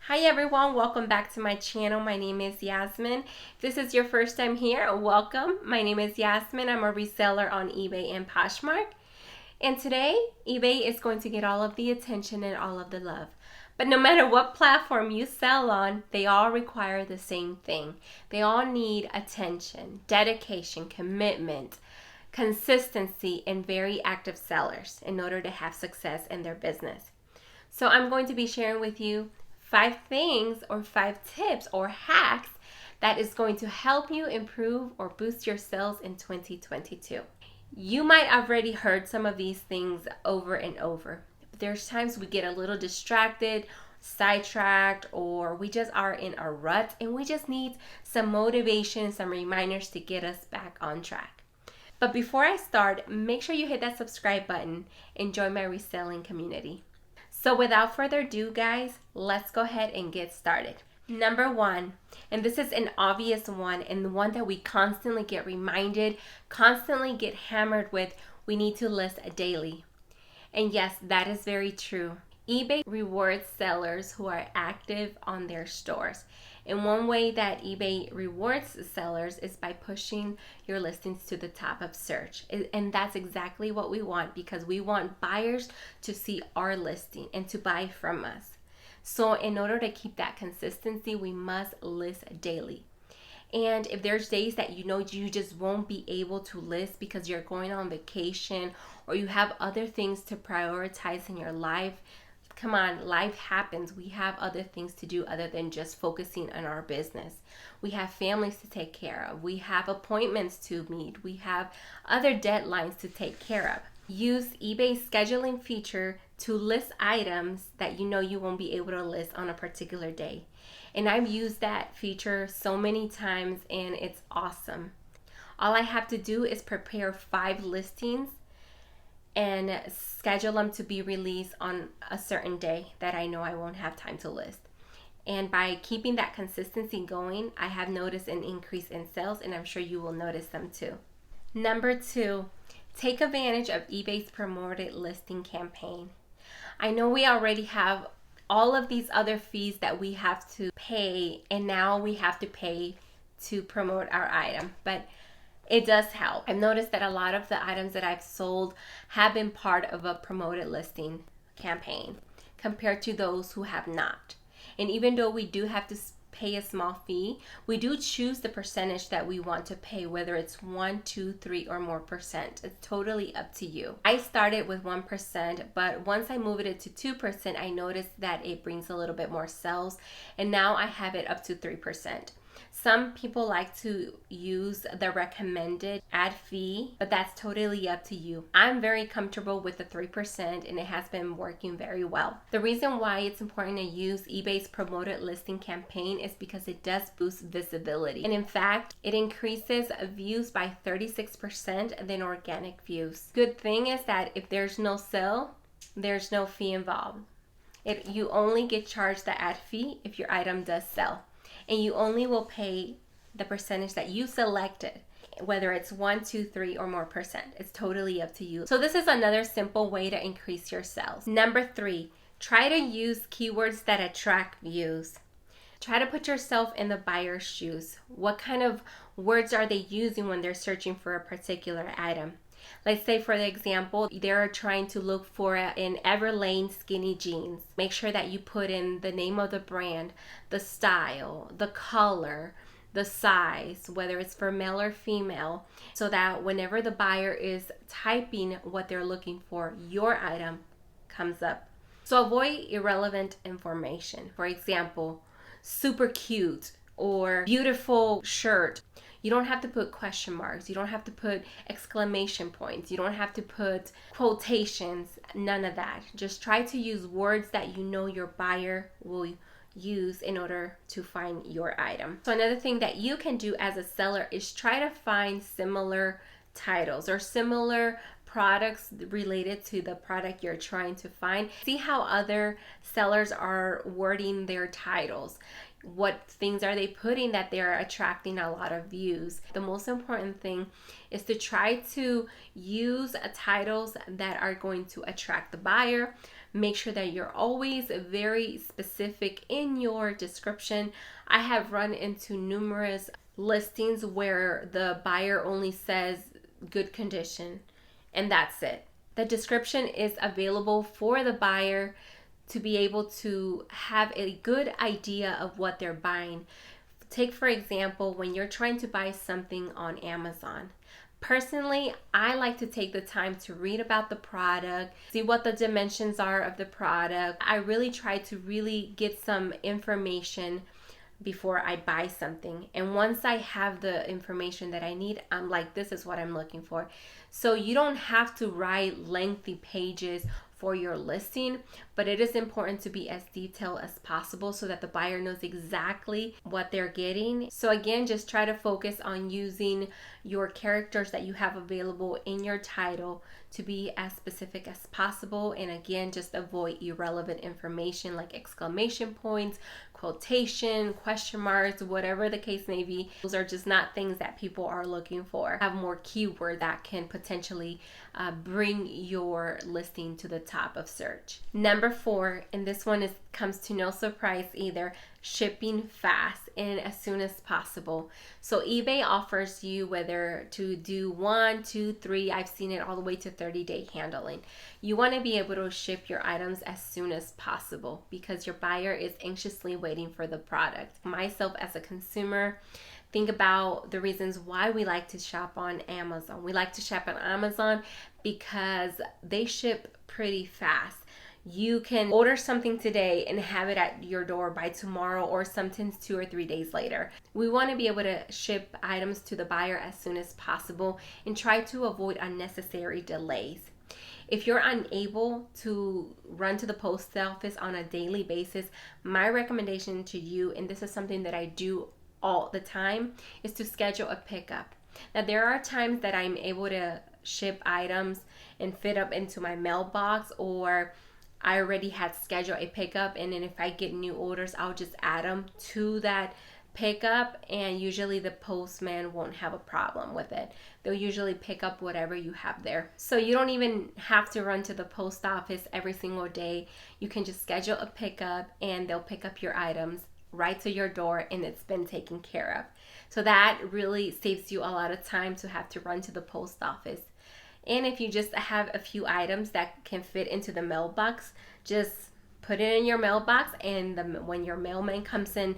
Hi everyone, welcome back to my channel. My name is Yasmin. If this is your first time here, welcome. My name is Yasmin. I'm a reseller on eBay and Poshmark. And today, eBay is going to get all of the attention and all of the love. But no matter what platform you sell on, they all require the same thing. They all need attention, dedication, commitment, consistency, and very active sellers in order to have success in their business. So I'm going to be sharing with you 5 things or 5 tips or hacks that is going to help you improve or boost your sales in 2022. You might have already heard some of these things over and over. There's times we get a little distracted, sidetracked, or we just are in a rut and we just need some motivation, some reminders to get us back on track. But before I start, make sure you hit that subscribe button and join my reselling community. So without further ado, guys, let's go ahead and get started. Number 1, and this is an obvious one and the one that we constantly get reminded, constantly get hammered with, we need to list daily. And yes, that is very true. eBay rewards sellers who are active on their stores. And one way that eBay rewards sellers is by pushing your listings to the top of search. And that's exactly what we want, because we want buyers to see our listing and to buy from us. So in order to keep that consistency, we must list daily. And if there's days that you know you just won't be able to list because you're going on vacation or you have other things to prioritize in your life, come on, life happens. We have other things to do other than just focusing on our business. We have families to take care of. We have appointments to meet. We have other deadlines to take care of. Use eBay's scheduling feature to list items that you know you won't be able to list on a particular day. And I've used that feature so many times and it's awesome. All I have to do is prepare 5 listings and schedule them to be released on a certain day that I know I won't have time to list. And by keeping that consistency going, I have noticed an increase in sales, and I'm sure you will notice them too. Number 2, take advantage of eBay's promoted listing campaign. I know we already have all of these other fees that we have to pay, and now we have to pay to promote our item, but it does help. I've noticed that a lot of the items that I've sold have been part of a promoted listing campaign compared to those who have not. And even though we do have to pay a small fee, we do choose the percentage that we want to pay, whether it's 1, 2, 3 or more percent. It's totally up to you. I started with 1%, but once I moved it to 2%, I noticed that it brings a little bit more sales, and now I have it up to 3%. Some people like to use the recommended ad fee, but that's totally up to you. I'm very comfortable with the 3% and it has been working very well. The reason why it's important to use eBay's promoted listing campaign is because it does boost visibility. And in fact, it increases views by 36% than organic views. Good thing is that if there's no sale, there's no fee involved. You only get charged the ad fee if your item does sell. And you only will pay the percentage that you selected, whether it's 1, 2, 3 or more percent. It's totally up to you. So this is another simple way to increase your sales. Number 3, try to use keywords that attract views. Try to put yourself in the buyer's shoes. What kind of words are they using when they're searching for a particular item? Let's say, for the example, they're trying to look for an Everlane skinny jeans. Make sure that you put in the name of the brand, the style, the color, the size, whether it's for male or female, so that whenever the buyer is typing what they're looking for, your item comes up. So avoid irrelevant information. For example, super cute or beautiful shirt. You don't have to put question marks. You don't have to put exclamation points. You don't have to put quotations. None of that. Just try to use words that you know your buyer will use in order to find your item. So another thing that you can do as a seller is try to find similar titles or similar products related to the product you're trying to find. See how other sellers are wording their titles. What things are they putting that they're attracting a lot of views? The most important thing is to try to use titles that are going to attract the buyer. Make sure that you're always very specific in your description. I have run into numerous listings where the buyer only says good condition and that's it. The description is available for the buyer to be able to have a good idea of what they're buying. Take, for example, when you're trying to buy something on Amazon. Personally, I like to take the time to read about the product, see what the dimensions are of the product. I really try to really get some information before I buy something. And once I have the information that I need, I'm like, this is what I'm looking for. So you don't have to write lengthy pages for your listing, but it is important to be as detailed as possible so that the buyer knows exactly what they're getting. So again, just try to focus on using your characters that you have available in your title to be as specific as possible. And again, just avoid irrelevant information like exclamation points, quotation, question marks, whatever the case may be. Those are just not things that people are looking for. Have more keywords that can potentially bring your listing to the top of search. Number 4, and this one comes to no surprise either, shipping fast and as soon as possible. So eBay offers you whether to do 1, 2, 3, I've seen it all the way to 30-day handling. You want to be able to ship your items as soon as possible because your buyer is anxiously waiting for the product. Myself as a consumer, think about the reasons why we like to shop on Amazon. We like to shop on Amazon because they ship pretty fast. You can order something today and have it at your door by tomorrow or sometimes 2 or 3 days later. We want to be able to ship items to the buyer as soon as possible and try to avoid unnecessary delays. If you're unable to run to the post office on a daily basis, my recommendation to you, and this is something that I do all the time, is to schedule a pickup. Now there are times that I'm able to ship items and fit up into my mailbox, or I already had scheduled a pickup, and then if I get new orders, I'll just add them to that pickup, and usually the postman won't have a problem with it. They'll usually pick up whatever you have there. So you don't even have to run to the post office every single day. You can just schedule a pickup and they'll pick up your items right to your door and it's been taken care of. So that really saves you a lot of time to have to run to the post office. And if you just have a few items that can fit into the mailbox, just put it in your mailbox, and when your mailman comes in,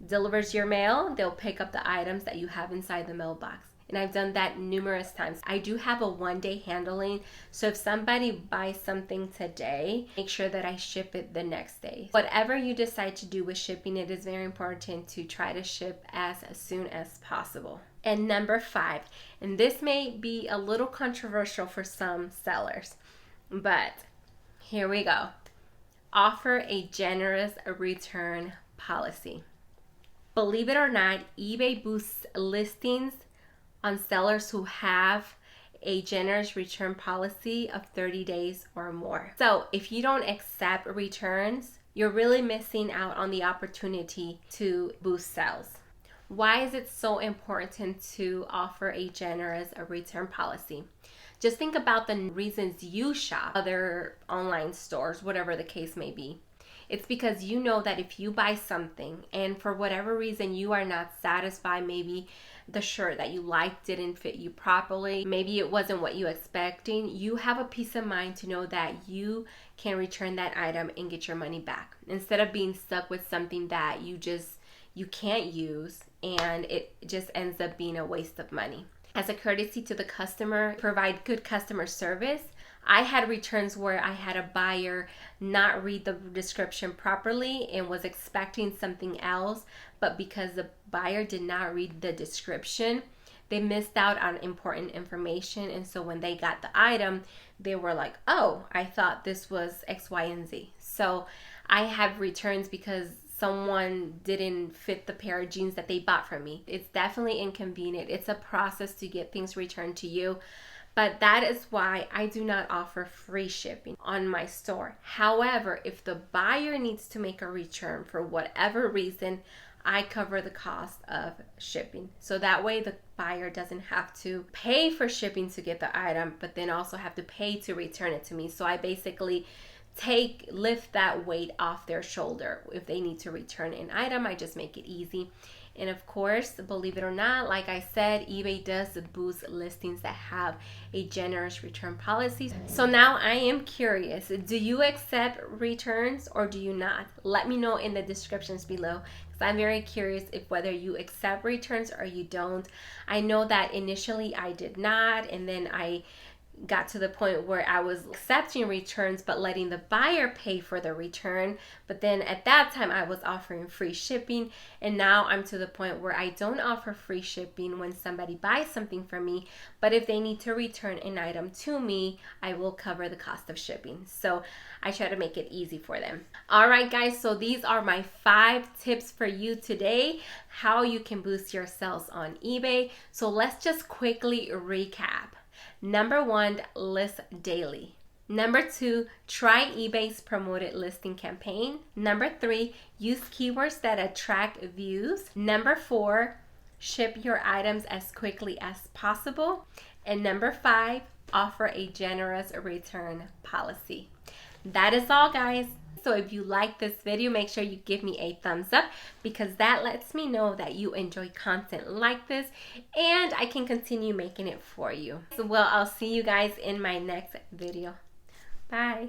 delivers your mail, they'll pick up the items that you have inside the mailbox. And I've done that numerous times. I do have a 1-day handling, so if somebody buys something today, make sure that I ship it the next day. Whatever you decide to do with shipping, it is very important to try to ship as soon as possible. And number 5, and this may be a little controversial for some sellers, but here we go. Offer a generous return policy. Believe it or not, eBay boosts listings on sellers who have a generous return policy of 30 days or more. So if you don't accept returns, you're really missing out on the opportunity to boost sales. Why is it so important to offer a generous return policy? Just think about the reasons you shop other online stores, whatever the case may be. It's because you know that if you buy something and for whatever reason you are not satisfied, maybe the shirt that you liked didn't fit you properly, maybe it wasn't what you expecting, you have a peace of mind to know that you can return that item and get your money back instead of being stuck with something that you can't use and it just ends up being a waste of money. As a courtesy to the customer, provide good customer service. I had returns where I had a buyer not read the description properly and was expecting something else, but because the buyer did not read the description, they missed out on important information. And so when they got the item, they were like, oh, I thought this was X, Y, and Z. So I have returns because someone didn't fit the pair of jeans that they bought from me. It's definitely inconvenient. It's a process to get things returned to you. But that is why I do not offer free shipping on my store. However, if the buyer needs to make a return for whatever reason, I cover the cost of shipping. So that way the buyer doesn't have to pay for shipping to get the item, but then also have to pay to return it to me. So I basically lift that weight off their shoulder. If they need to return an item, I just make it easy. And of course, believe it or not, like I said, eBay does boost listings that have a generous return policy. So now I am curious, do you accept returns or do you not? Let me know in the descriptions below, because I'm very curious if whether you accept returns or you don't. I know that initially I did not, and then I got to the point where I was accepting returns but letting the buyer pay for the return. But then at that time I was offering free shipping, and now I'm to the point where I don't offer free shipping when somebody buys something from me, but if they need to return an item to me, I will cover the cost of shipping. So I try to make it easy for them. All right guys, so these are my 5 tips for you today, how you can boost your sales on eBay. So let's just quickly recap. Number 1, list daily. Number 2, try eBay's promoted listing campaign. Number 3, use keywords that attract views. Number 4, ship your items as quickly as possible. And number 5, offer a generous return policy. That is all, guys. So if you like this video, make sure you give me a thumbs up, because that lets me know that you enjoy content like this and I can continue making it for you. So, well, I'll see you guys in my next video. Bye.